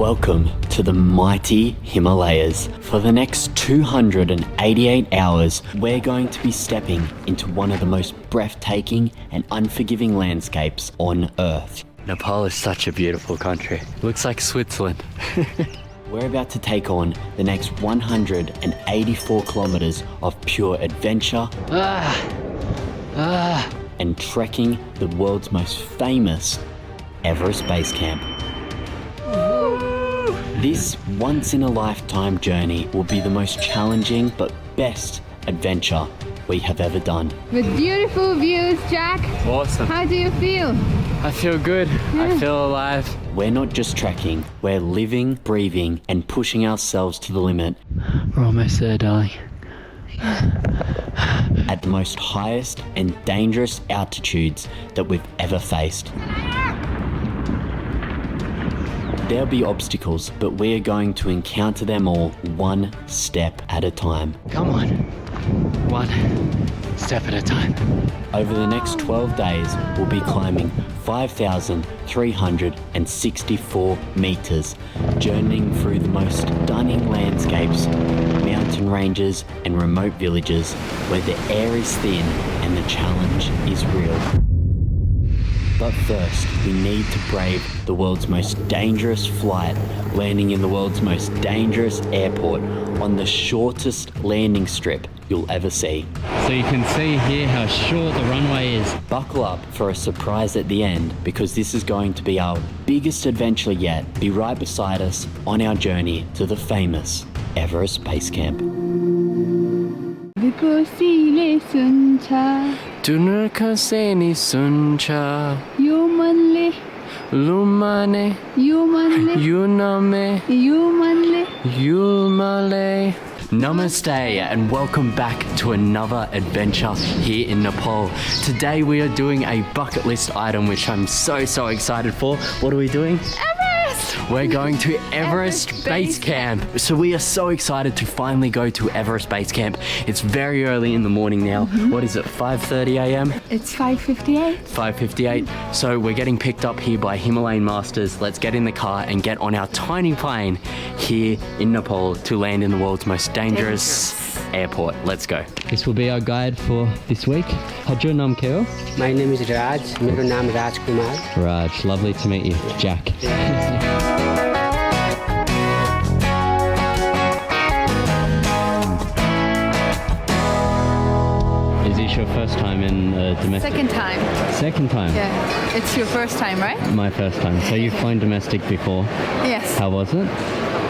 Welcome to the mighty Himalayas. For the next 288 hours, we're going to be stepping into one of the most breathtaking and unforgiving landscapes on Earth. Nepal is such a beautiful country. Looks like Switzerland. We're about to take on the next 184 kilometers of pure adventure and trekking the world's most famous Everest Base Camp. This once-in-a-lifetime journey will be the most challenging but best adventure we have ever done. With beautiful views, Jack. Awesome. How do you feel? I feel good. I feel alive. We're not just trekking, we're living, breathing, and pushing ourselves to the limit. We're almost there, darling. At the most highest and dangerous altitudes that we've ever faced. There'll be obstacles, but we're going to encounter them all one step at a time. Come on. One step at a time. Over the next 12 days, we'll be climbing 5,364 meters, journeying through the most stunning landscapes, mountain ranges and remote villages where the air is thin and the challenge is real. But first, we need to brave the world's most dangerous flight, landing in the world's most dangerous airport on the shortest landing strip you'll ever see. So you can see here how short the runway is. Buckle up for a surprise at the end, because this is going to be our biggest adventure yet. Be right beside us on our journey to the famous Everest Base Camp. Dunar kaseni suncha. Yumanle. Lumane. Yumanle. Yuname. Yumanle. Yulmale. Namaste and welcome back to another adventure here in Nepal. Today we are doing a bucket list item which I'm so excited for. What are we doing? We're going to Everest Base Camp. So we are so excited to finally go to Everest Base Camp. It's very early in the morning now. What is it, 5:30 a.m.? It's 5:58. 5:58. So we're getting picked up here by Himalayan Masters. Let's get in the car and get on our tiny plane here in Nepal to land in the world's most dangerous airport. Let's go. This will be our guide for this week. How's your name, Keo? My name is Raj. My name is Raj Kumar. Raj, lovely to meet you. Jack. Is this your first time in domestic? Second time. Second time? Yeah. It's your first time, right? My first time. So you've flown domestic before. Yes. How was it?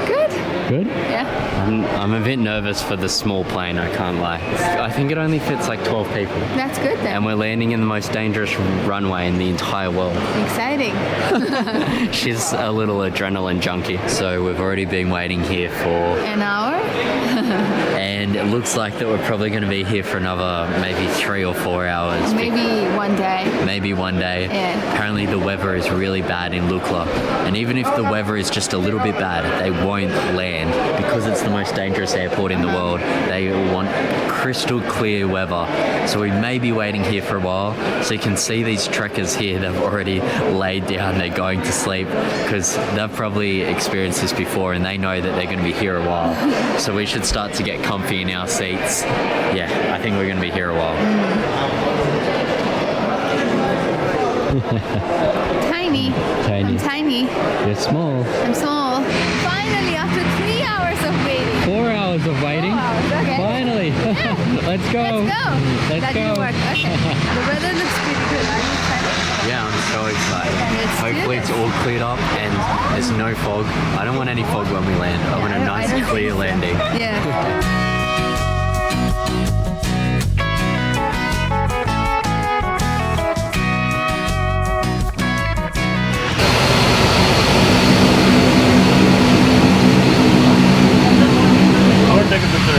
Good. Good? Yeah. I'm a bit nervous for the small plane, I can't lie. I think it only fits like 12 people. That's good then. And we're landing in the most dangerous runway in the entire world. Exciting. She's a little adrenaline junkie. So we've already been waiting here for An hour? and it looks like that we're probably going to be here for another maybe 3 or 4 hours. Maybe one day. Maybe one day. Yeah. Apparently the weather is really bad in Lukla. And even if the weather is just a little bit bad, they won't land because it's the most dangerous airport in the world. They want crystal clear weather. So we may be waiting here for a while. So you can see these trekkers here, they've already laid down, they're going to sleep because they've probably experienced this before and they know that they're going to be here a while. So we should start to get comfy in our seats. Yeah, I think we're going to be here a while. Tiny. I'm tiny. You're small. I'm small. Finally, after 3 hours of waiting. 4 hours of waiting. 4 hours, okay. Finally. Yeah. Let's go. Let's go. Let's That go. didn't work. Okay. The weather looks pretty good. Are you excited? Yeah, I'm so excited. Okay, let's do Hopefully this. it's all cleared up and there's no fog. I don't want any fog when we land. I want a nice clear landing. Yeah. Take a picture.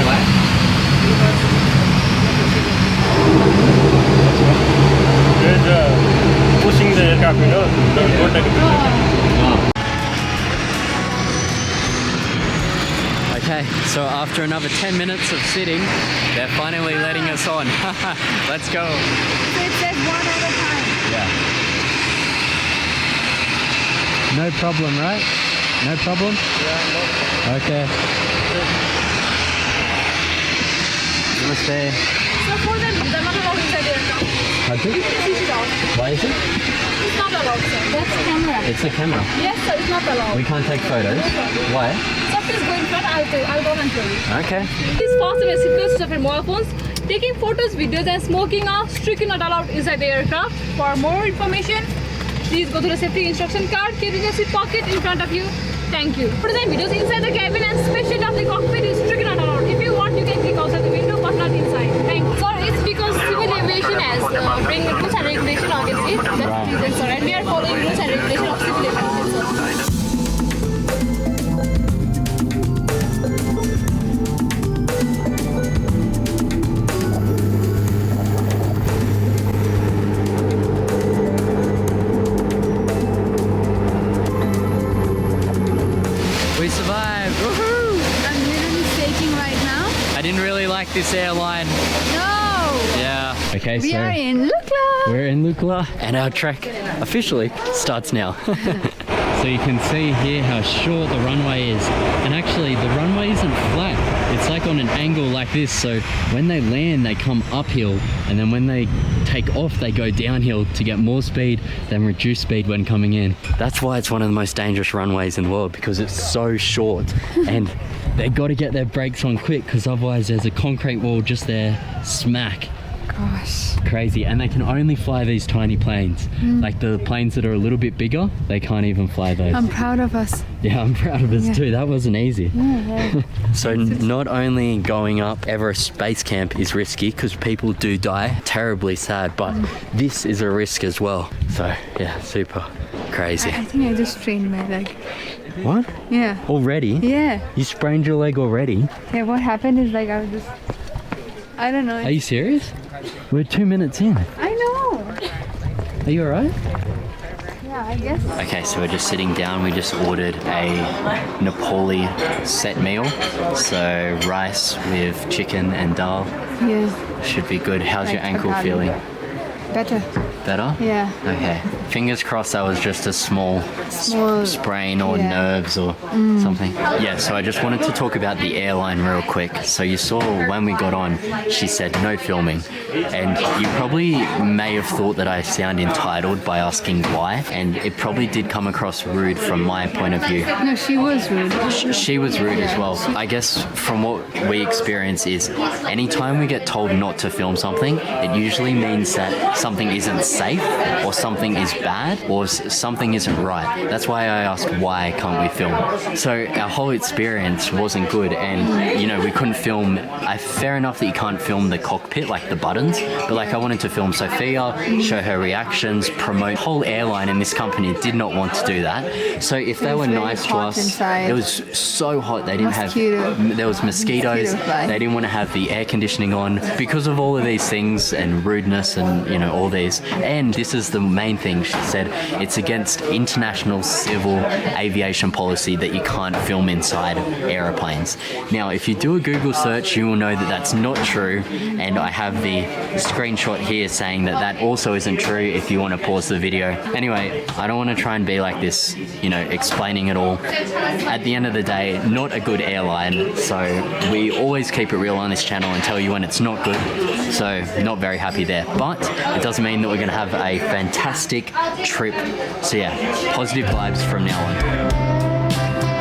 Good pushing the aircraft, you know. Don't take a picture. Okay, so after another 10 minutes of sitting, they're finally letting us on. Let's go. So it says one at a time. Yeah. No problem, right? No problem? Yeah, Okay. Namaste. So for them, they're not allowed inside the aircraft. Pardon? Switch it off. Why is it? It's not allowed, sir. That's camera. It's a camera. Yes, sir, it's not allowed. We can't take photos. Why? Sophia is going front, I'll go and tell you. Okay. Please fasten your seatbelts to your mobile phones. Taking photos, videos and smoking are strictly not allowed inside the aircraft. For more information, please go to the safety instruction card, keep in your seat pocket in front of you. Thank you. Photos and videos inside the cabin and especially of the cockpit is strictly not allowed. If you want, you can click outside the window but not inside. Thank you. Sir, it's because civil aviation has bring rules and regulation obviously. That's the reason, sir. And we are following rules and regulation of civil aviation, sir. We survived. Woohoo! I'm literally shaking right now. I didn't really like this airline. No! Yeah. Okay, We so are in Lukla. we're in Lukla. And our trek officially starts now. So you can see here how short the runway is. And actually the runway isn't flat. It's like on an angle like this. So when they land, they come uphill. And then when they take off, they go downhill to get more speed, then reduce speed when coming in. That's why it's one of the most dangerous runways in the world, because it's so short. And They got to get their brakes on quick because otherwise there's a concrete wall just there, smack. Gosh. Crazy. And they can only fly these tiny planes. Like the planes that are a little bit bigger, they can't even fly those. I'm proud of us. Yeah, I'm proud of us too. That wasn't easy. So not only going up Everest Base Camp is risky because people do die, terribly sad, but this is a risk as well. So yeah, super crazy. I think I just strained my leg. What? Yeah. Already? Yeah. You sprained your leg already? Yeah, what happened is like I was just... I don't know. Are you serious? We're 2 minutes in. I know. Are you alright? Yeah, I guess. Okay, so we're just sitting down. We just ordered a Nepali set meal. So rice with chicken and dal. Yeah. Should be good. How's your Like ankle Phakding. feeling? Better. Better? Yeah. Okay. Fingers crossed that was just a small Small. sprain or Yeah. nerves or something. Yeah, so I just wanted to talk about the airline real quick. So you saw when we got on, she said no filming. And you probably may have thought that I sound entitled by asking why. And it probably did come across rude from my point of view. No, she was rude. She was rude as well. I guess from what we experience is anytime we get told not to film something, it usually means that something isn't safe or something is bad or something isn't right. That's why I asked why can't we film. So our whole experience wasn't good and you know we couldn't film. Fair enough that you can't film the cockpit like the buttons, but like I wanted to film Sophia, show her reactions, promote. Whole airline in this company did not want to do that. So if they were very nice to hot us, inside. it was so hot. They didn't Mosquito. have there was mosquitoes. Mosquito fly. They didn't want to have the air conditioning on because of all of these things and rudeness and you know all these. And this is the main thing. She said it's against international civil aviation policy that you can't film inside aeroplanes. Now, if you do a Google search, you will know that that's not true. And I have the screenshot here saying that that also isn't true if you want to pause the video. Anyway, I don't want to try and be like this, you know, explaining it all. At the end of the day, not a good airline. So we always keep it real on this channel and tell you when it's not good. So not very happy there. But it doesn't mean that we're going to have a fantastic trip. So yeah, positive vibes from now on.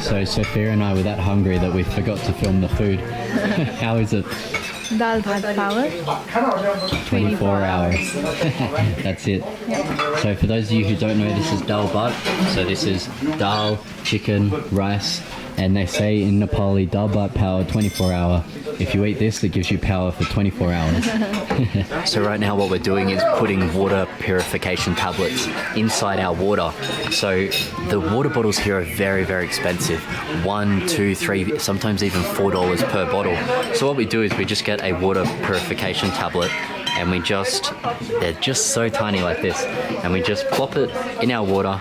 So Sophia and I were that hungry that we forgot to film the food. How is it? Dal bhat power. 24 hours. That's it. So for those of you who don't know, this is dal bhat. So this is dal, chicken, rice, and they say in Nepali, dal bhat power 24 hour. If you eat this, it gives you power for 24 hours. So right now what we're doing is putting water purification tablets inside our water. So the water bottles here are very, very expensive. $1, $2, $3, sometimes even $4 per bottle. So what we do is we just get a water purification tablet and they're just so tiny like this. And we just plop it in our water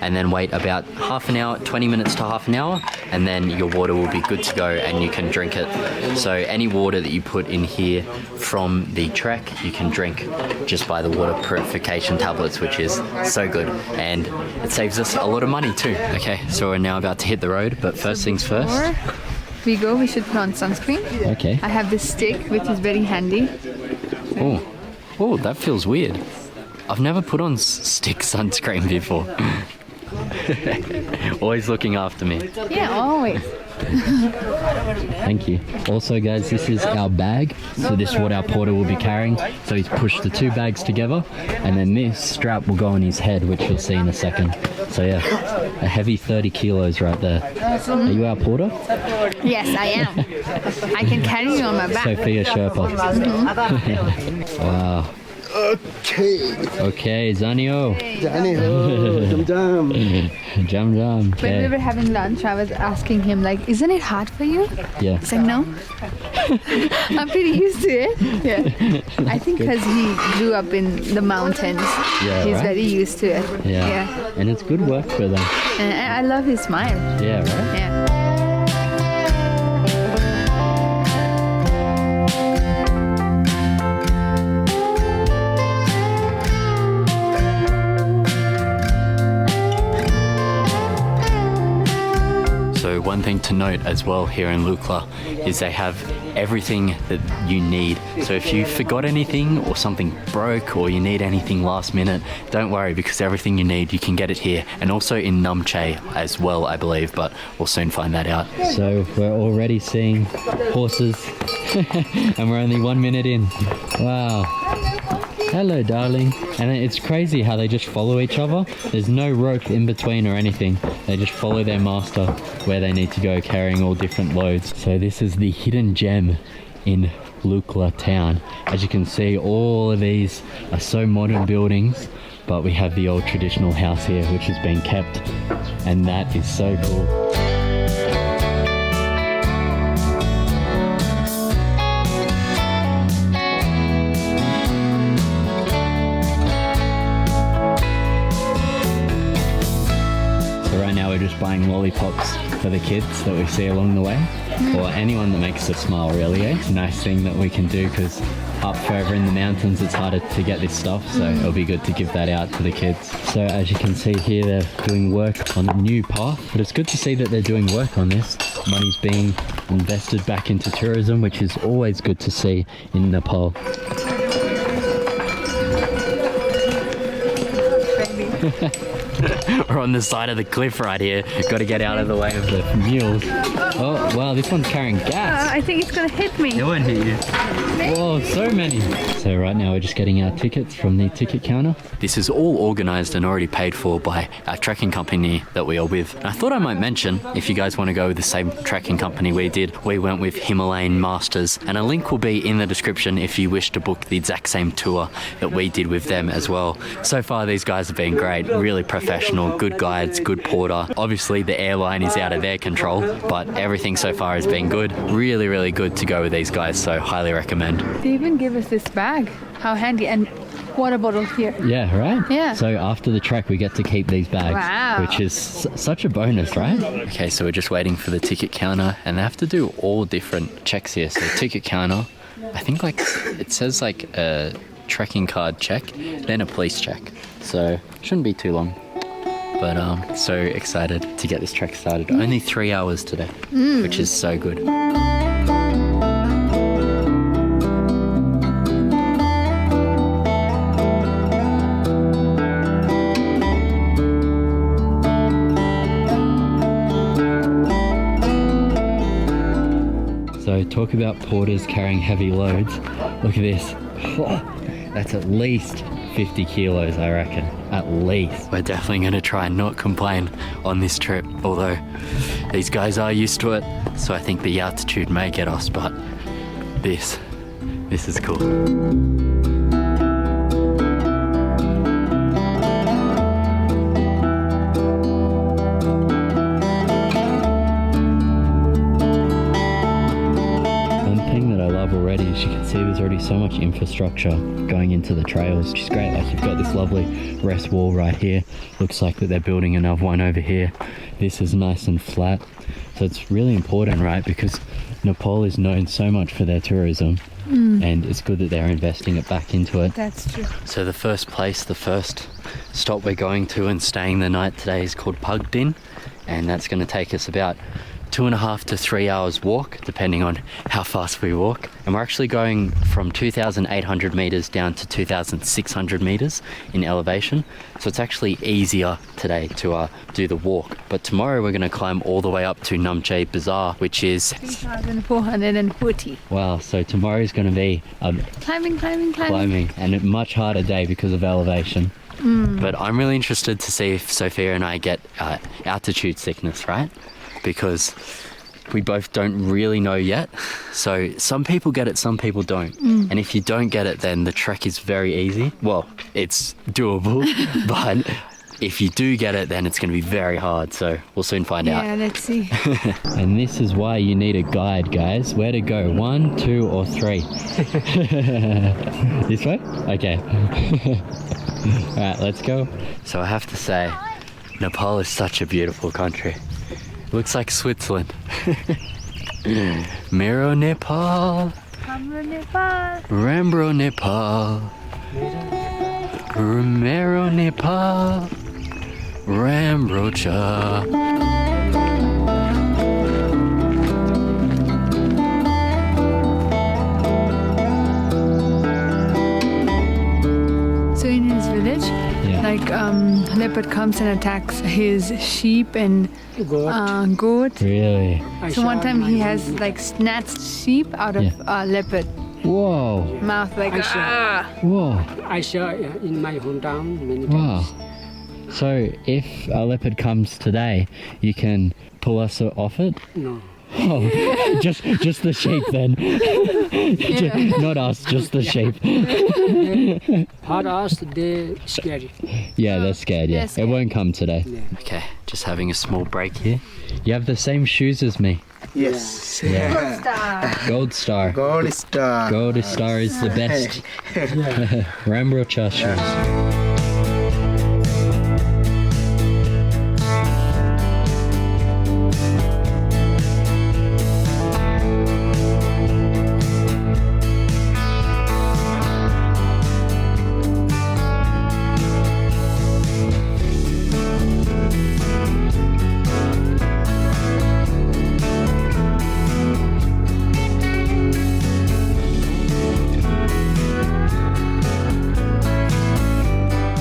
and then wait about half an hour, 20 minutes to half an hour, and then your water will be good to go and you can drink it. So any water that you put in here from the trek, you can drink just by the water purification tablets, which is so good, and it saves us a lot of money too. Okay, so we're now about to hit the road, but first things first. Before we go, we should put on sunscreen. Okay. I have this stick, which is very handy. Oh, that feels weird. I've never put on stick sunscreen before. Always looking after me. Yeah, always. Thank you. Also, guys, this is our bag. So this is what our porter will be carrying. So he's pushed the 2 bags together, and then this strap will go on his head, which you'll see in a second. So yeah, a heavy 30 kilos right there. Are you our porter? Yes, I am. I can carry you on my back. Sophia Sherpa. Wow. Okay, Zanio. Jam jam. When we Okay. were having lunch, I was asking him, like, isn't it hard for you? Yeah. He's like, no. I'm pretty used to it. Yeah. I think because he grew up in the mountains. Yeah, He's right? very used to it. Yeah. And it's good work for them. And I love his smile. Yeah, right? Yeah. So one thing to note as well here in Lukla is they have everything that you need. So if you forgot anything or something broke or you need anything last minute, don't worry, because everything you need, you can get it here. And also in Namche as well, I believe, but we'll soon find that out. So we're already seeing horses and we're only 1 minute in. Wow. Hello, darling. And it's crazy how they just follow each other. There's no rope in between or anything. They just follow their master where they need to go, carrying all different loads. So this is the hidden gem in Lukla town. As you can see, all of these are so modern buildings, but we have the old traditional house here, which has been kept, and that is so cool. We're just buying lollipops for the kids that we see along the way, or anyone that makes us smile, really. It's a nice thing that we can do, because up further in the mountains it's harder to get this stuff, so it'll be good to give that out to the kids. So as you can see here, they're doing work on a new path, but it's good to see that they're doing work on this. Money's being invested back into tourism, which is always good to see in Nepal. We're on the side of the cliff right here. Got to get out of the way of the Mules. Oh wow, this one's carrying gas. I think it's gonna hit me. It won't hit you. Whoa, so many. So right now we're just getting our tickets from the ticket counter. This is all organised and already paid for by our trekking company that we are with. And I thought I might mention, if you guys want to go with the same trekking company we did, we went with Himalayan Masters, and a link will be in the description if you wish to book the exact same tour that we did with them as well. So far these guys have been great, really professional, good guides, good porter. Obviously the airline is out of their control, but everything so far has been good. Really, really good to go with these guys, so highly recommend. They even give us this bag. How handy. And water bottle here. Yeah, right? Yeah. So after the trek we get to keep these bags, Wow. which is such a bonus, right? Okay, so we're just waiting for the ticket counter, and they have to do all different checks here. So ticket counter, I think like it says like a trekking card check, then a police check. So shouldn't be too long. But so excited to get this trek started. Only 3 hours today, which is so good. So talk about porters carrying heavy loads. Look at this. That's at least 50 kilos, I reckon. At least. We're definitely going to try and not complain on this trip, although these guys are used to it, so I think the altitude may get us, but this is cool. As you can see, there's already so much infrastructure going into the trails, which is great. Like, you've got this lovely rest wall right here. Looks like that they're building another one over here. This is nice and flat. So it's really important, right? Because Nepal is known so much for their tourism. And it's good that they're investing it back into it. That's true. So the first stop we're going to and staying the night today is called Phakding, and that's going to take us about 2.5 to 3 hours walk, depending on how fast we walk. And we're actually going from 2,800 meters down to 2,600 meters in elevation. So it's actually easier today to do the walk. But tomorrow we're going to climb all the way up to Namche Bazaar, which is 3,440. wow. So tomorrow's going to be Climbing. and a much harder day because of elevation. But I'm really interested to see if Sophia and I get altitude sickness, right? Because we both don't really know yet. So some people get it, some people don't. And if you don't get it, then the trek is very easy. Well, it's doable, but if you do get it, then it's going to be very hard. So we'll soon find out. Yeah, let's see. And this is why you need a guide, guys. Where to go? 1, 2, or 3? This way? Okay. Alright, let's go. So I have to say, Nepal is such a beautiful country. Looks like Switzerland. Mero Nepal. Rambro Nepal. Mero Nepal. Rambro Cha. So in his village, like leopard comes and attacks his sheep and goat. Really? So one time he has like snatched sheep out of leopard Whoa. mouth, like Whoa. I saw in my hometown many Wow. times. So if a leopard comes today, you can pull us off it? No. Oh, just the sheep then. Not us, just the sheep. Hot us, they scary. Yeah, they're scared, yeah. They're scared. It won't come today. Yeah. Okay, just having a small break here. You have the same shoes as me. Yes. Gold Star. Gold star. Gold Star is the best. Rambrocha shoes.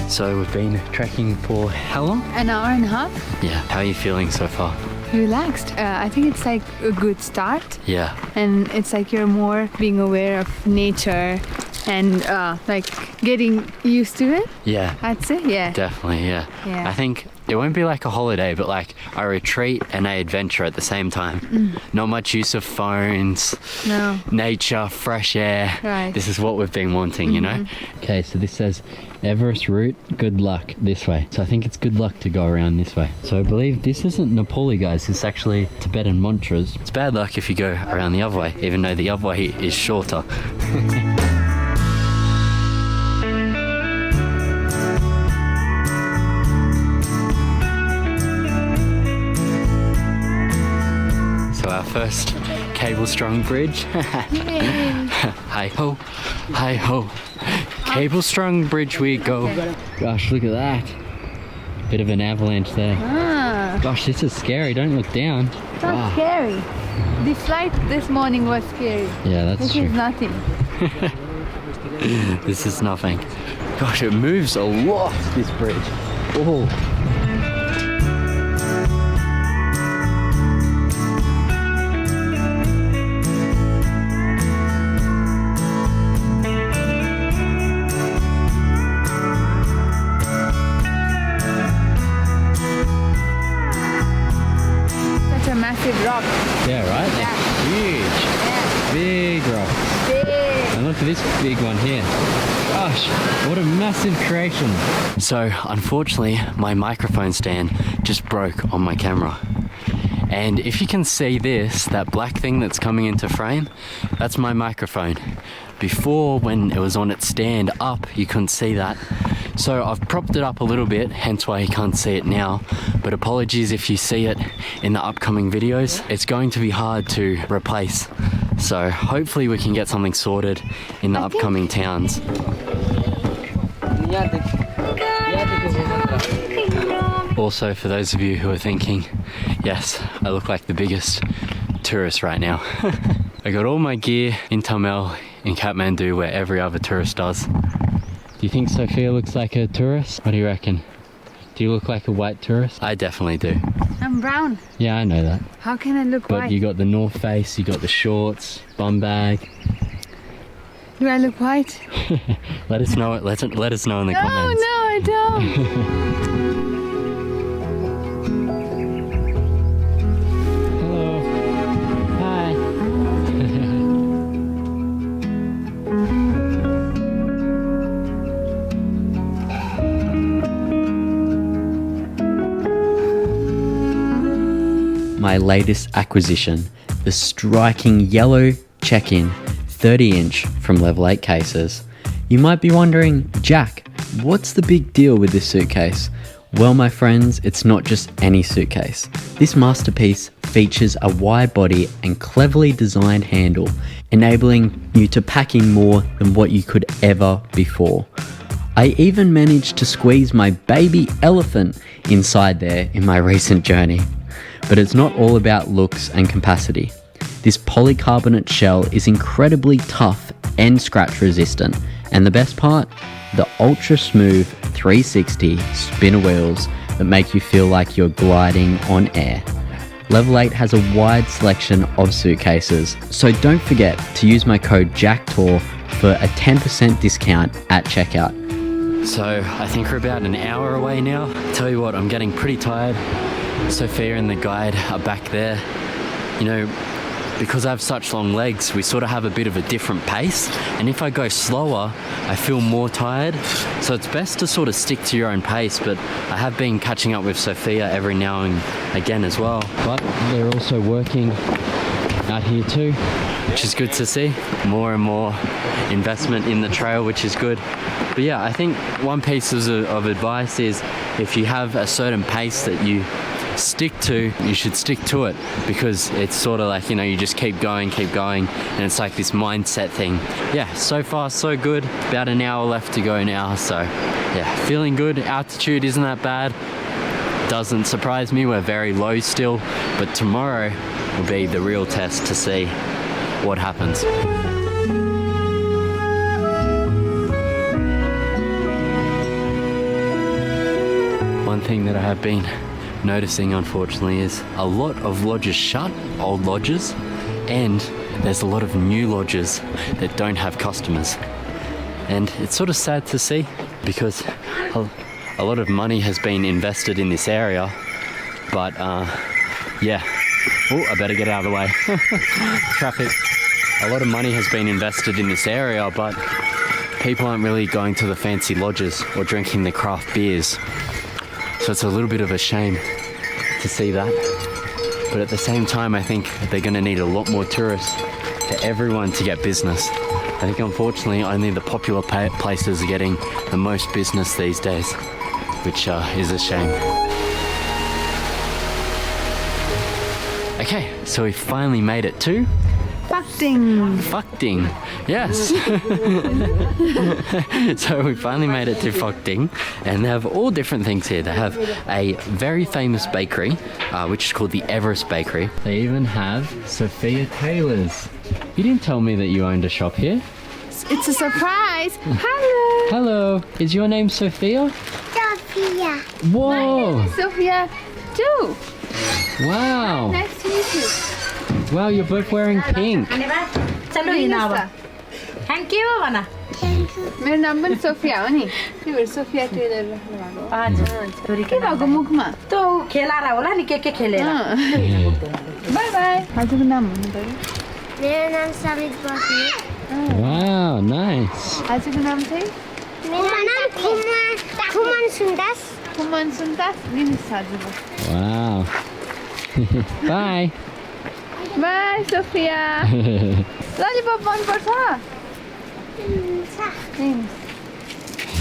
So we've been trekking for how long? an hour and a half. Yeah. How are you feeling so far? Relaxed. I think it's like a good start, Yeah. and it's like you're more being aware of nature and like getting used to it. Yeah. I'd say, yeah. Definitely, yeah. Yeah. I think it won't be like a holiday, but like a retreat and an adventure at the same time. Not much use of phones, No. nature, fresh air. Right. This is what we've been wanting, you know? Okay, so this says Everest route, good luck this way. So I think it's good luck to go around this way. So I believe this isn't Nepali, guys. It's actually Tibetan mantras. It's bad luck if you go around the other way, even though the other way is shorter. So our first cable-strung bridge. Hi ho, hi ho. Cable-strung bridge we go. Gosh, look at that. Bit of an avalanche there. Gosh, this is scary. Don't look down. It's not scary. The flight this morning was scary. Yeah, that's This true. is nothing. This is nothing. Gosh, it moves a lot, this bridge. Oh. Such a massive rock. Yeah, right? Yeah. Huge. Yeah. Big rock. Big. And look at this big one here. Gosh, what a massive creation. So, unfortunately, my microphone stand just broke on my camera. And if you can see this, that black thing that's coming into frame, that's my microphone. Before, when it was on its stand up, you couldn't see that. So I've propped it up a little bit, hence why you can't see it now. But apologies if you see it in the upcoming videos. It's going to be hard to replace. So hopefully we can get something sorted in the upcoming towns. Also, for those of you who are thinking, yes, I look like the biggest tourist right now. I got all my gear in Tamil in Kathmandu where every other tourist does. Do you think Sophia looks like a tourist? What do you reckon? Do you look like a white tourist? I definitely do. I'm brown. Yeah, I know that. How can I look But white? you got the North Face, you got the shorts, bum bag. Do I look white? Let us know. Let us know in the comments. No, I don't. Hello. Hi. My latest acquisition, the striking yellow check-in 30-inch from Level 8 cases. You might be wondering, Jack, what's the big deal with this suitcase? Well, my friends, it's not just any suitcase. This masterpiece features a wide body and cleverly designed handle, enabling you to pack in more than what you could ever before. I even managed to squeeze my baby elephant inside there in my recent journey. But it's not all about looks and capacity. This polycarbonate shell is incredibly tough and scratch resistant, and the best part, the ultra smooth 360 spinner wheels that make you feel like you're gliding on air. Level 8 has a wide selection of suitcases, so don't forget to use my code JACKTOR for a 10% discount at checkout. So I think we're about an hour away now. Tell you what, I'm getting pretty tired. Sophia and the guide are back there. You know, because I have such long legs, we sort of have a bit of a different pace, and if I go slower, I feel more tired. So it's best to sort of stick to your own pace, but I have been catching up with Sophia every now and again as well. But they're also working out here too, which is good to see. More and more investment in the trail, which is good. But yeah, I think one piece of advice is if you have a certain pace that you stick to, you should stick to it, because it's sort of like, you know, you just keep going, and it's like this mindset thing. Yeah, so far so good. About an hour left to go now, so yeah, feeling good. Altitude isn't that bad. Doesn't surprise me, we're very low still, but tomorrow will be the real test to see what happens. One thing that I have been noticing, unfortunately, is a lot of lodges shut, old lodges, and there's a lot of new lodges that don't have customers. And it's sort of sad to see, because a lot of money has been invested in this area, but yeah. Oh, I better get out of the way. Traffic. A lot of money has been invested in this area, but people aren't really going to the fancy lodges or drinking the craft beers. So it's a little bit of a shame to see that. But at the same time, I think they're going to need a lot more tourists for everyone to get business. I think unfortunately only the popular places are getting the most business these days, which is a shame. Okay, so we finally made it to Phakding, yes. So we finally made it to Phakding, and they have all different things here. They have a very famous bakery, which is called the Everest Bakery. They even have Sophia Taylor's. You didn't tell me that you owned a shop here. It's a surprise. Hello. Hello, is your name Sophia? Sophia. Whoa! Sophia too. Wow! Nice to meet you. Wow, you're both wearing pink. Thank you, Anna. मेरो नाम पनि Sophia हो नि तिम्रो Sophia Taylor राख्नु भएको के भएको मुखमा तो खेलारा होला नि के खेलेर बाई बाई हजुरको नाम भन्नु पर्यो मेरो नाम समित बस्ने Wow, nice. हजुरको नाम चाहिँ मेरो नाम खुमन सुन्दास कुमन सुन्दास लिनुहोस् हजुरको Wow. Bye. Bye, Sophia. Lollipop मनपर्छ?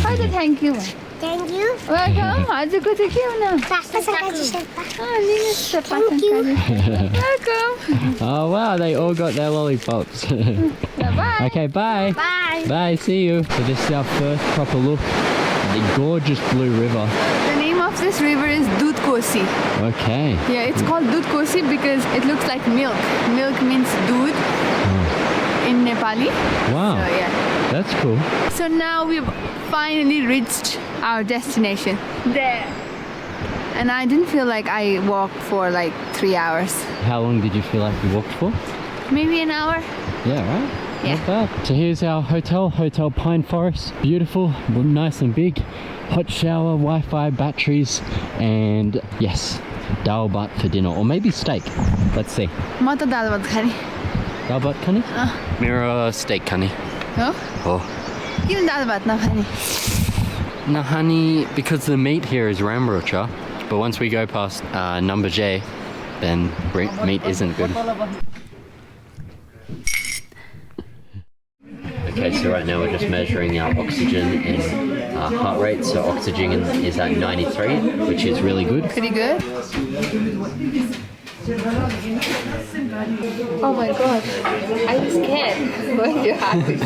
Khaida thank you. Thank you. Welcome. हजुरको चाहिँ के हुन? Thank you. Welcome. Oh wow, they all got their lollipops. Bye. Okay, bye. Bye. Bye, see you. So this is our first proper look at the gorgeous blue river. The name of this river is Dudh Kosi. Okay. Yeah, it's called Dudh Kosi because it looks like milk. Milk means dudh in Nepali. Wow, So yeah. that's cool. So now we've finally reached our destination. There. And I didn't feel like I walked for like 3 hours. How long did you feel like you walked for? Maybe an hour. Yeah, right? Yeah. Not bad. So here's our hotel, Hotel Pine Forest. Beautiful, nice and big. Hot shower, Wi-Fi, batteries, and yes, dal bhat for dinner, or maybe steak. Let's see. म त दाल भात खाने. Dal bhat kani? Mirror steak kani. हो? Oh. किन दाल भात नखाने? Nahani, because the meat here is ramrocha, but once we go past Namche, then meat isn't good. Okay, so right now we're just measuring our oxygen and heart rate. So oxygen is at 93, which is really good. Pretty good. Oh my god, I'm scared. Going to have it.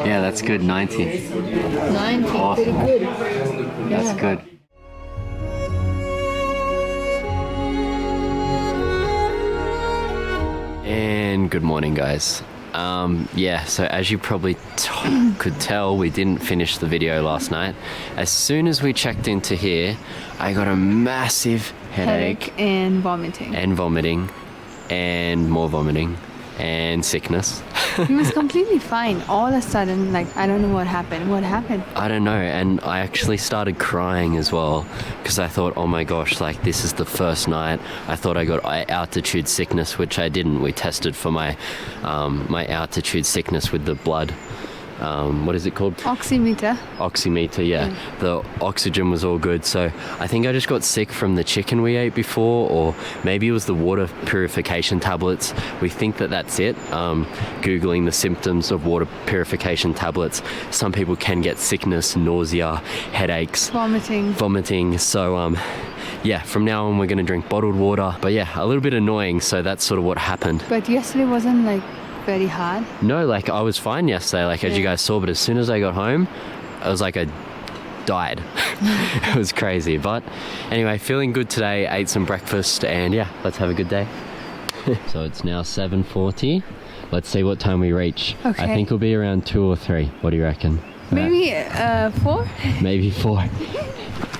Yeah, that's good, 90. 90, Oh. pretty good. That's Yeah. good. And good morning, guys. Yeah, so as you probably could tell, we didn't finish the video last night. As soon as we checked into here, I got a massive headache and vomiting. and vomiting and more vomiting and sickness. He was completely fine. All of a sudden, like, I don't know what happened. What happened? I don't know, and I actually started crying as well because I thought, oh my gosh, like this is the first night. I thought I got altitude sickness, which I didn't. We tested for my my altitude sickness with the blood. What is it called? Oximeter. Oximeter, yeah. The oxygen was all good, so I think I just got sick from the chicken we ate before, or maybe it was the water purification tablets. We think that that's it. Googling the symptoms of water purification tablets, some people can get sickness, nausea, headaches, Vomiting. So yeah, from now on we're going to drink bottled water. But yeah, a little bit annoying, so that's sort of what happened. But yesterday wasn't like very hard. No, like I was fine yesterday, like as you guys saw, but as soon as I got home, I was like I died. It was crazy. But anyway, feeling good today, ate some breakfast, and yeah, let's have a good day. So it's now 7:40. Let's see what time we reach. Okay. I think it'll be around 2 or 3. What do you reckon? Maybe 4? Maybe 4.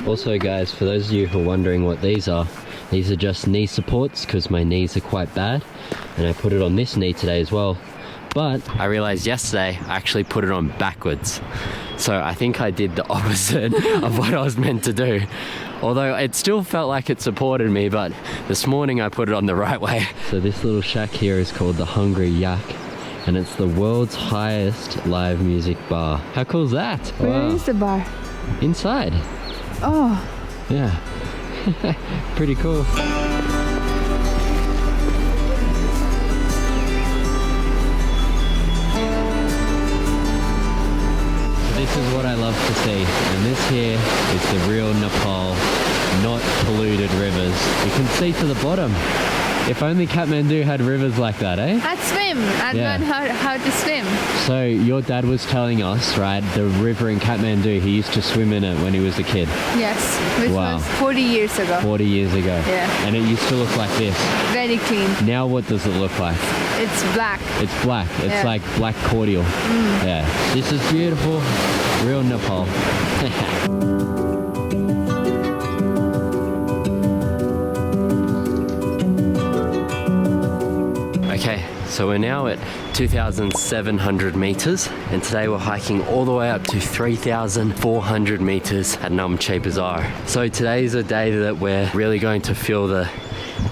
Also guys, for those of you who are wondering what these are just knee supports because my knees are quite bad, and I put it on this knee today as well. But I realized yesterday I actually put it on backwards, so I think I did the opposite of what I was meant to do. Although it still felt like it supported me, but this morning I put it on the right way. So this little shack here is called the Hungry Yak, and it's the world's highest live music bar. How cool is that? Where is the bar? Inside. Oh. Yeah. Pretty cool. So this is what I love to see, and this here is the real Nepal, not polluted rivers. You can see to the bottom. If only Kathmandu had rivers like that, eh? I'd swim. I'd learn how to swim. So your dad was telling us, right, the river in Kathmandu, he used to swim in it when he was a kid. Yes, which Wow. was 40 years ago. 40 years ago. Yeah. And it used to look like this. Very clean. Now what does it look like? It's black. It's black. It's Yeah. like black cordial. Yeah. This is beautiful. Real Nepal. Okay, so we're now at 2,700 meters, and today we're hiking all the way up to 3,400 meters at Namche Bazaar. So today is a day that we're really going to feel the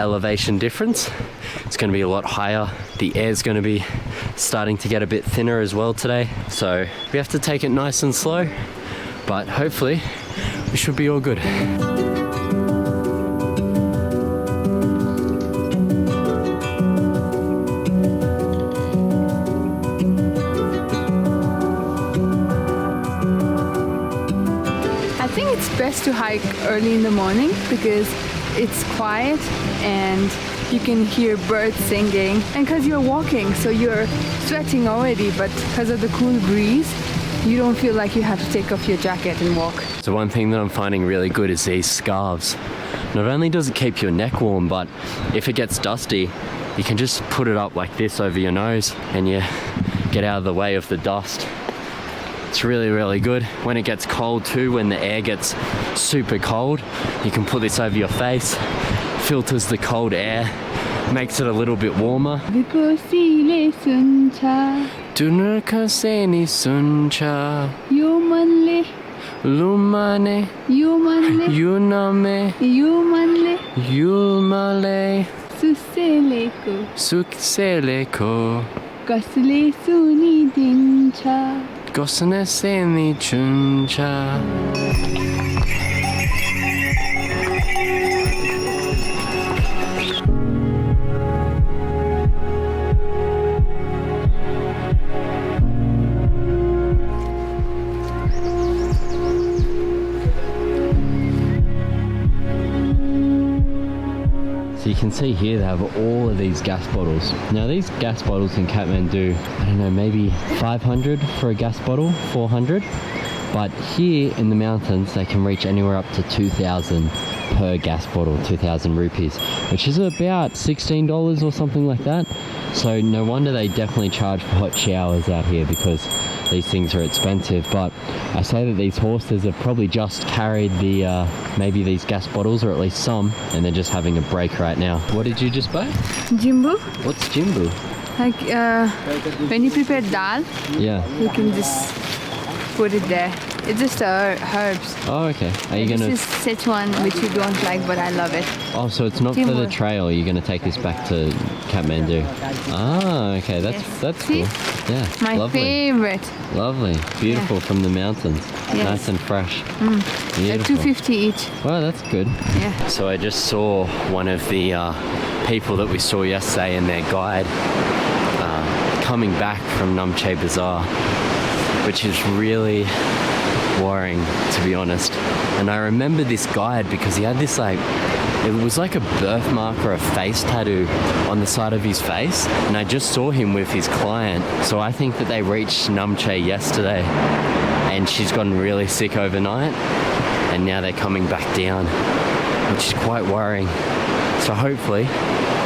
elevation difference. It's going to be a lot higher. The air's going to be starting to get a bit thinner as well today. So we have to take it nice and slow, but hopefully we should be all good. it's best to hike early in the morning because it's quiet and you can hear birds singing, and because you're walking, so you're sweating already, but because of the cool breeze, you don't feel like you have to take off your jacket and walk. So one thing that I'm finding really good is these scarves. Not only does it keep your neck warm, but if it gets dusty, you can just put it up like this over your nose and you get out of the way of the dust. It's really, really good. When it gets cold too, when the air gets super cold, you can put this over your face, filters the cold air, makes it a little bit warmer. Dunurka seni suncha Lumane Yuname Yulmale Sukseleko Kasle suni dincha Gosne seni chuncha. So you can see here they have all of these gas bottles. Now these gas bottles in Kathmandu, I don't know, maybe 500 for a gas bottle, 400. But here in the mountains, they can reach anywhere up to 2,000 per gas bottle, 2,000 rupees, which is about $16 or something like that. So no wonder they definitely charge for hot showers out here, because these things are expensive. But I say that these horses have probably just carried the maybe these gas bottles, or at least some, and they're just having a break right now. What did you just buy? Jimbu, What's jimbu? like when you prepare dal, Yeah. you can just put it there. It's just herbs. Oh, okay. Are you This gonna? is Sichuan, which you don't like, but I love it. Oh, so it's not for the Timur. trail. You're gonna take this back to Kathmandu. Ah, okay. Yes. That's See? cool. Yeah. My lovely. favorite. Lovely. Beautiful from the mountains. Yes. Nice and fresh. They're Beautiful. $2.50 each. Well, that's good. Yeah. So I just saw one of the people that we saw yesterday and their guide coming back from Namche Bazaar, which is really worrying, to be honest. And I remember this guide because he had this it was like a birthmark or a face tattoo on the side of his face, and I just saw him with his client. So I think that they reached Namche yesterday and she's gotten really sick overnight, and now they're coming back down, which is quite worrying. So hopefully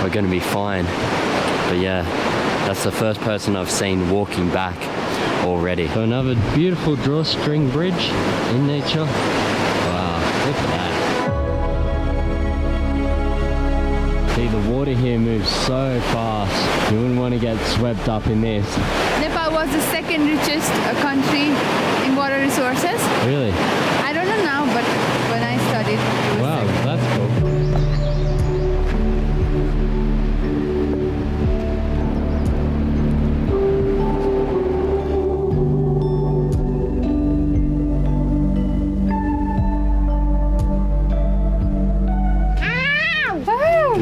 we're going to be fine. But yeah, that's the first person I've seen walking back already. So another beautiful drawstring bridge in nature. Wow, look at that. See, the water here moves so fast. You wouldn't want to get swept up in this. Nepal was the second richest country in water resources. Really? I don't know now, but when I studied, it was Wow, second. that's cool.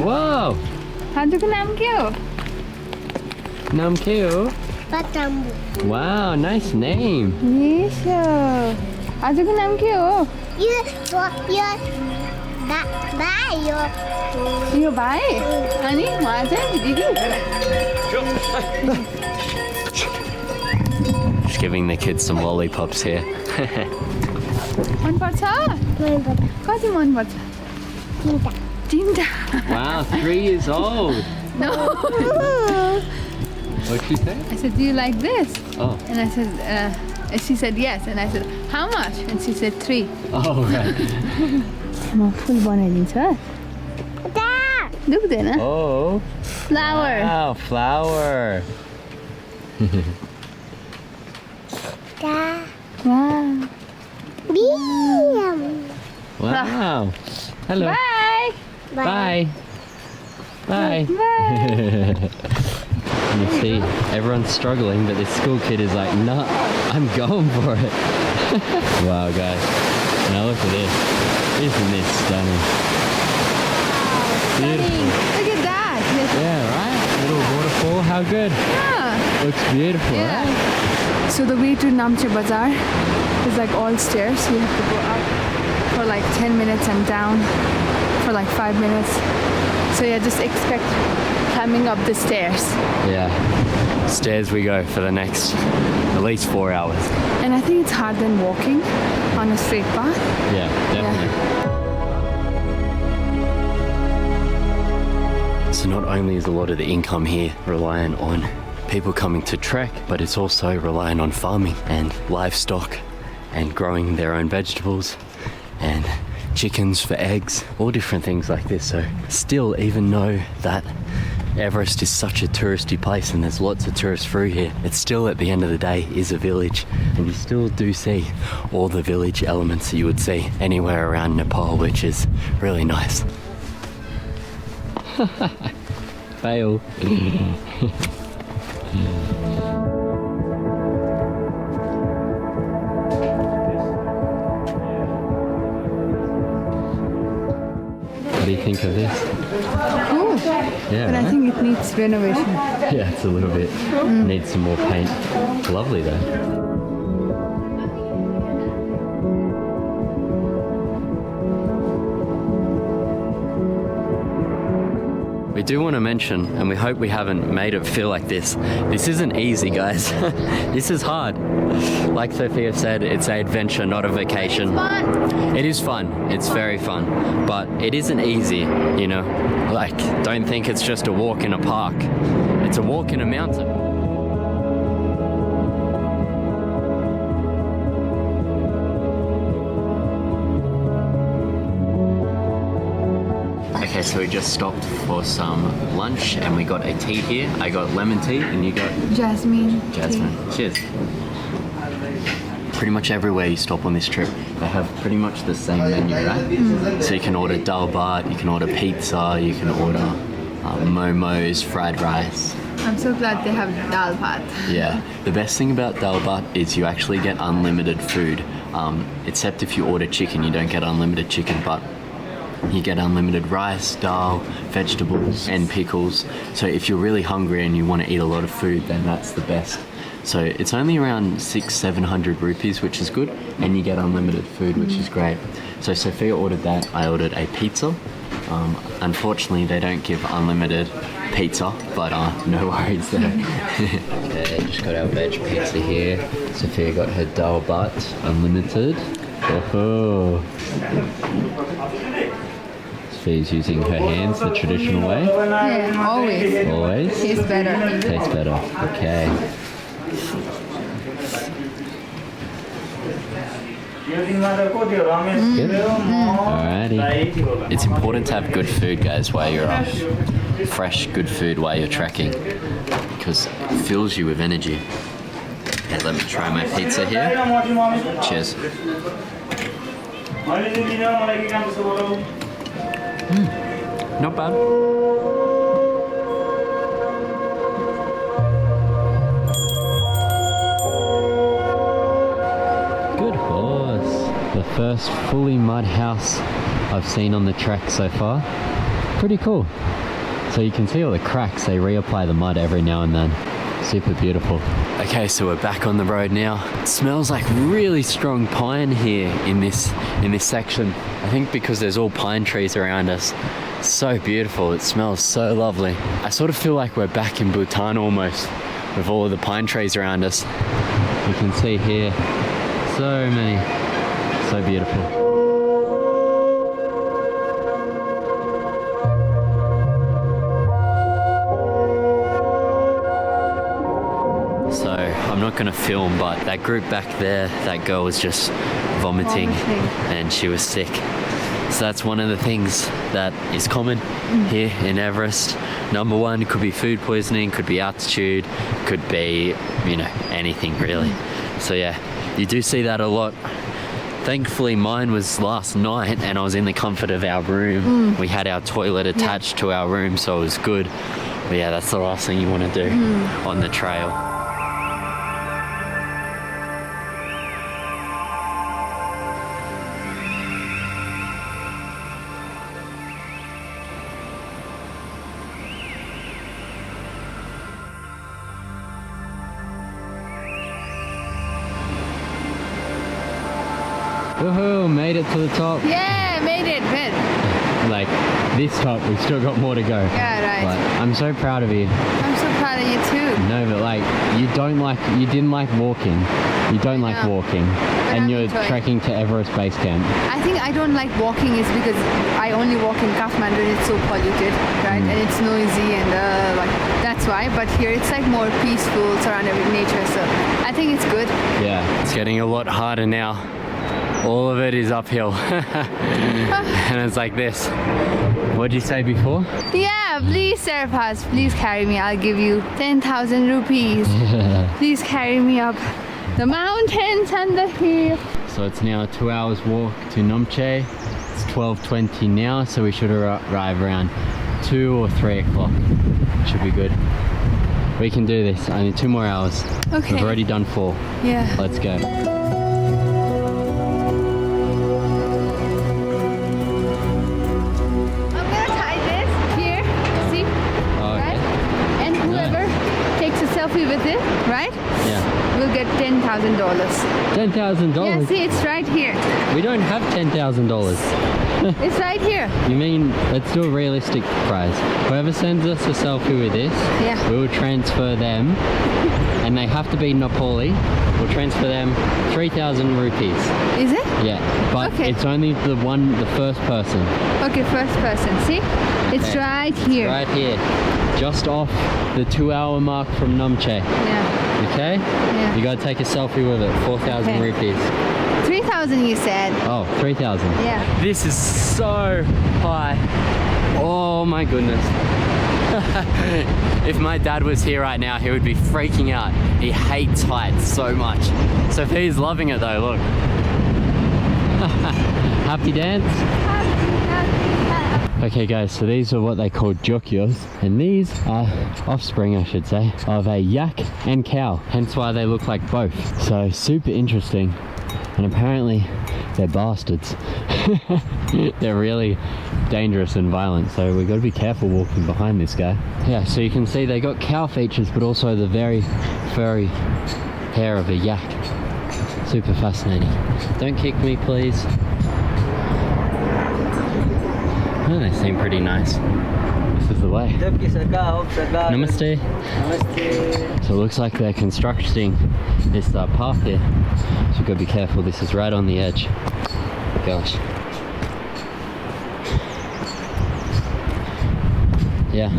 Wow! Hantu ko naam kya ho? Namche. Patambu. Wow, nice name. Yes. Hantu ko naam kya ho? Your bhai? Ani, wahan चाहिँ didi. Just giving the kids some lollipops here. मन पर्छ? कति मन पर्छ? Tinta. Wow, 3 years old. No. What'd she say? I said, do you like this? Oh. And I said, and she said yes. And I said, how much? And she said 3. Oh, right. म full बनाइदिन्छ दुख्दैन Oh. Flower Wow, flower. Wow. Hello. By Bye. Bye. And you see, everyone's struggling, but this school kid is like, nah, I'm going for it. Wow, guys. Now look at this. Isn't this stunning? Beautiful. Look at that. Yeah, right? Little waterfall. How good? Yeah. Looks beautiful, right? So the way to Namche Bazaar is like all stairs. You have to go up for like 10 minutes and down for like 5 minutes. So yeah, just expect climbing up the stairs. Yeah. Stairs we go for the next at least 4 hours. And I think it's harder than walking on a straight path. Yeah, definitely. So not only is a lot of the income here reliant on people coming to trek, but it's also reliant on farming and livestock and growing their own vegetables and chickens for eggs, all different things like this. So still, even though that Everest is such a touristy place and there's lots of tourists through here, it still at the end of the day is a village, and you still do see all the village elements that you would see anywhere around Nepal, which is really nice. Fail. What do you think of this? Cool. Yeah, But I right? think it needs renovation. Yeah, it's a little bit. Needs some more paint. It's lovely though. We do want to mention, and we hope we haven't made it feel like this isn't easy, guys. This is hard. Like Sophia said, it's an adventure, not a vacation. It is fun. It's very fun. But it isn't easy, you know? Like, don't think it's just a walk in a park. It's a walk in a mountain. Okay, so we just stopped for some lunch and we got a tea here. I got lemon tea and you got Jasmine. jasmine. Cheers. Pretty much everywhere you stop on this trip, they have pretty much the same menu, right? So you can order dal bhat, you can order pizza, you can order momos, fried rice. I'm so glad they have dal bhat. Yeah, the best thing about dal bhat is you actually get unlimited food. Except if you order chicken, you don't get unlimited chicken, but you get unlimited rice, dal, vegetables, and pickles. So if you're really hungry and you want to eat a lot of food, then that's the best. So it's only around 600-700 rupees, which is good, and you get unlimited food, which is great. So Sophia ordered that. I ordered a pizza. Unfortunately, they don't give unlimited pizza, but no worries there. Okay, just got our veg pizza here. Sophia got her dal bhat, unlimited. Oh. Sophia's using her hands the traditional way. Yeah, always. Always. Tastes better. Tastes better. Okay. Good. Alrighty. It's important to have good food, guys, while you're fresh, good food while you're trekking, because it fills you with energy. Okay, let me try my pizza here. Cheers. Not bad. Good horse. The first fully mud house I've seen on the trek so far. Pretty cool. So you can see all the cracks. They reapply the mud every now and then. Super beautiful. Okay, so we're back on the road now. It smells like really strong pine here in this section. I think because there's all pine trees around us. So beautiful. It smells so lovely. I sort of feel like we're back in Bhutan almost, with all of the pine trees around us. You can see here so many. So beautiful. I'm not going to film, but that group back there, that girl was just vomiting and she was sick. So that's one of the things that is common here in Everest. Number one, it could be food poisoning, could be altitude, could be, you know, anything really. So yeah, you do see that a lot. Thankfully, mine was last night and I was in the comfort of our room. We had our toilet attached to our room, so it was good. But yeah, that's the last thing you want to do on the trail. Woohoo, made it to the top. Yeah, made it. Good. Like, this top, we've still got more to go. Yeah, right. But I'm so proud of you. I'm so proud of you too. No, but like, you didn't like walking. You don't like know. walking. But And I'm you're enjoying. trekking to Everest Base Camp. I think I don't like walking is because I only walk in Kathmandu and it's so polluted, right? And it's noisy and like that's why. But here it's like more peaceful, surrounded with nature. So I think it's good. Yeah. It's getting a lot harder now. All of it is uphill. And it's like this. What did you say before? Yeah, please Sarpas, please carry me. I'll give you 10,000 rupees. Please carry me up the mountains and the hill. So it's now a 2 hours walk to Namche. It's 12:20 now, so we should arrive around 2 or 3 o'clock. Should be good. We can do this. Only 2 more hours. Okay. We've already done 4. Yeah. Let's go. I'm gonna tie this here, see? Oh, Right? okay. And whoever takes a selfie with it, right? Yeah. Will get $10,000. $10,000? Yeah, see, it's right here. We don't have $10,000. It's right here. You mean, let's do a realistic price. Whoever sends us a selfie with this, Yeah. we will transfer them, and they have to be Nepali. We'll transfer them 3,000 rupees. Is it? Yeah, but Okay. it's only the first person. Okay, first person. See? It's Okay. right here. Right here, just off the 2 hour mark from Namche. Yeah. Okay? Yeah. You gotta take a selfie with it. 4,000 Okay. rupees. 3,000 you said. Oh, 3,000. Yeah. This is so high. Oh my goodness. If my dad was here right now, he would be freaking out. He hates heights so much. Sophia's loving it though, look. Happy dance? Okay guys, so these are what they call jokyos, and these are offspring, I should say, of a yak and cow, hence why they look like both. So super interesting, and apparently they're bastards. They're really dangerous and violent, so we've got to be careful walking behind this guy. Yeah, so you can see they got cow features, but also the very furry hair of a yak. Super fascinating. Don't kick me, please. Oh, they seem pretty nice. This is the way. Namaste. So it looks like they're constructing this path here. So you've got to be careful. This is right on the edge. Gosh. Yeah.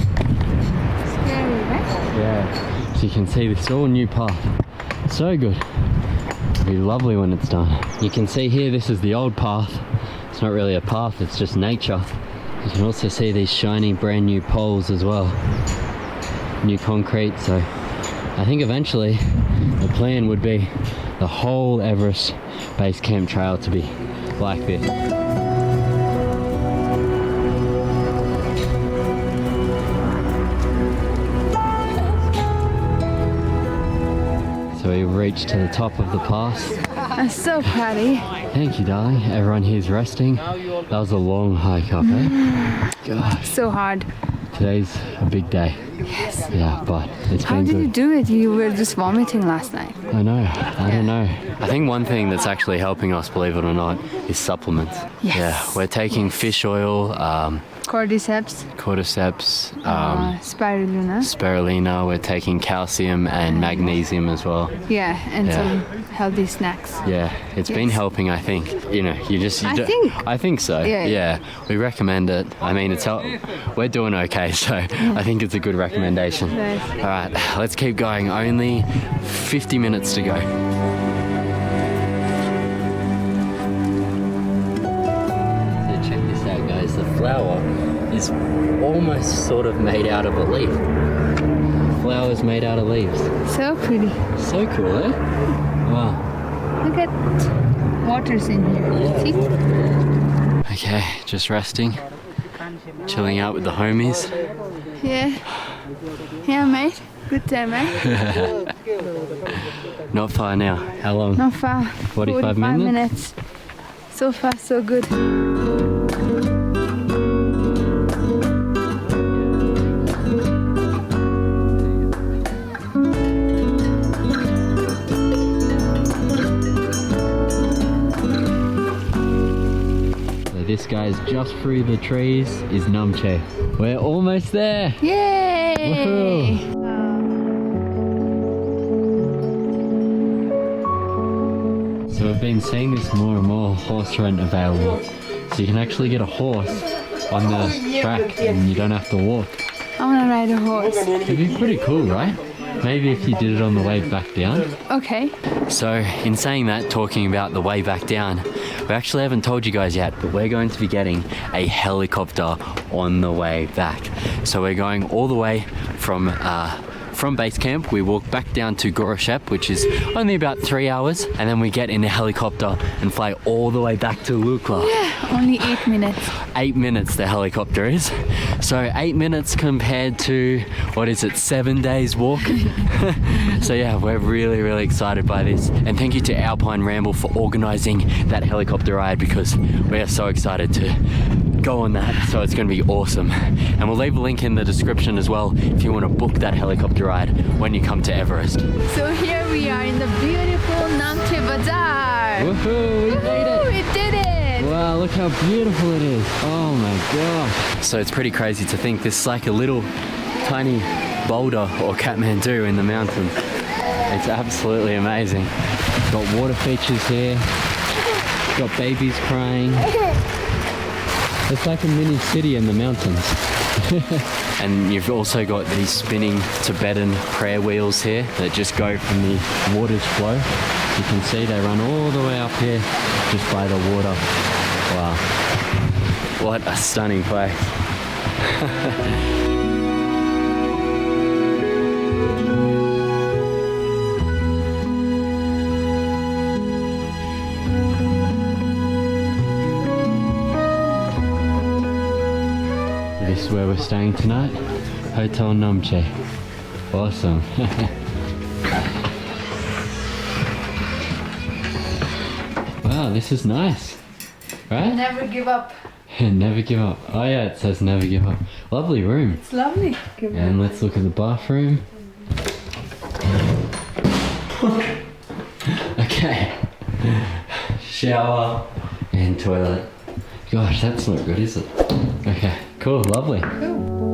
Scary, right? Yeah. So you can see this all new path. So good. It'll be lovely when it's done. You can see here, this is the old path. It's not really a path, it's just nature. You can also see these shiny brand new poles as well. New concrete, so I think eventually the plan would be the whole Everest Base Camp trail to be like this. So we reached to the top of the pass. I'm so proud of you. Thank you, darling. Everyone here's resting. That was a long hike up, eh? Gosh, So hard. today's a big day. Yes. Yeah, but it's How been did you good. do it? You were just vomiting last night. I know. I don't know. I think one thing that's actually helping us, believe it or not, is supplements. Yes. Yeah, we're taking fish oil, Cordyceps, cordyceps, spirulina. spirulina. We're taking calcium and magnesium as well. Yeah, and Yeah. some healthy snacks. Yeah, it's been Yes. helping, I think. You know, you I think so. Yeah. Yeah, we recommend it. I mean, we're doing okay, so I think it's a good recommendation. Nice. All right, let's keep going. Only 50 minutes to go. So check this out, guys. The flower is almost sort of made out of a leaf. Flowers made out of leaves. So pretty. So cool, eh? Wow. Look at waters in here. See? Okay, just resting, chilling out with the homies. Yeah. Yeah, mate. Good time, mate. Not far now. How long? Not far. 45 minutes? So far, so good. this, guys, just through the trees, is Namche. We're almost there. Yay! Woohoo! So we've been seeing this more and more horse rent available. So you can actually get a horse on the track and you don't have to walk. I want to ride a horse. It'd be pretty cool, right? Maybe if you did it on the way back down. Okay. So in saying that, talking about the way back down, we actually haven't told you guys yet, but we're going to be getting a helicopter on the way back. So we're going all the way from base camp. We walk back down to Goroshep, which is only about 3 hours, and then we get in a helicopter and fly all the way back to Lukla. Yeah, only 8 minutes. 8 minutes the helicopter is. So 8 minutes compared to, what is it, 7 days walk? So yeah, we're really, really excited by this. And thank you to Alpine Ramble for organising that helicopter ride, because we are so excited to go on that. So it's going to be awesome. And we'll leave a link in the description as well if you want to book that helicopter ride when you come to Everest. So here we are in the beautiful Namche Bazaar. Woohoo, we made it! We did it! Wow, look how beautiful it is. Oh my gosh. So it's pretty crazy to think this is like a little tiny boulder or Kathmandu in the mountains. It's absolutely amazing. Got water features here. Got babies crying. It's like a mini city in the mountains. And you've also got these spinning Tibetan prayer wheels here that just go from the water's flow. You can see they run all the way up here just by the water. Wow. What a stunning place. This is where we're staying tonight. Hotel Namche. Awesome. Wow, this is nice. Right? Never give up. Never give up. Oh yeah, it says never give up. Lovely room. It's lovely. And let's look at the bathroom. Okay. Shower and toilet. Gosh, that's not good, is it? Okay, cool, lovely. Cool.